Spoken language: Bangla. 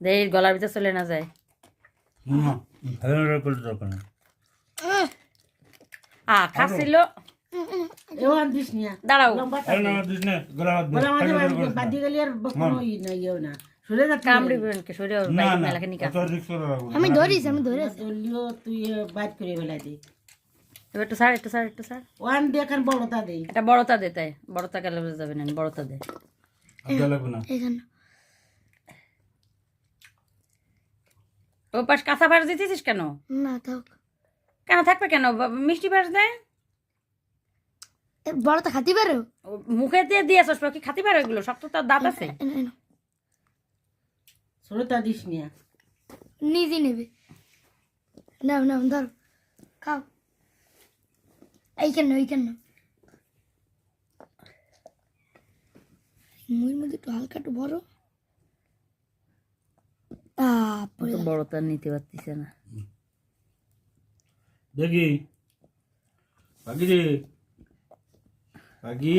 দেই গলার ভিতর চলে না যায়। না ভালো করে দরকার না খাচ্ছিল এওয়ান দিস নিয়া দাঁড়াও আরে না দিস না গলা হাত বলা মাঝে বাদি গেলি আর কোনো ই নাই ইও না সরে যা কামড়ি বেনকে সরে না বাইরে না মেলাকে নিকা অত রিস্ক করে রাখবো আমি ধরিস দলিও তুই বাইট করে ফেলা দে এবার একটু স্যার ওয়ান দেখান বড়টা দে এটা বড়তা দে তাই বড়তা গেলে যাবে না বড়তা দে আদা লাগবে না এখানে ও পাশ কাঁচা ভাজ দিতেছিস কেন? না থাক কেন থাকবে কেন মিষ্টি ভাজ দেয় বড়টা খাতে পারো মুখে দিয়ে দিয়েছস কি খাতে পারে এগুলো সব তো তার দাঁত আছে সরতা দিস নিয়া নিজে নেবে নাও নাও ধর খাও এইখানে মুই মধ্যে একটু হালকা একটু বড় বড়তা নিতে পারতিছে না দেখি পাখি রে পাখি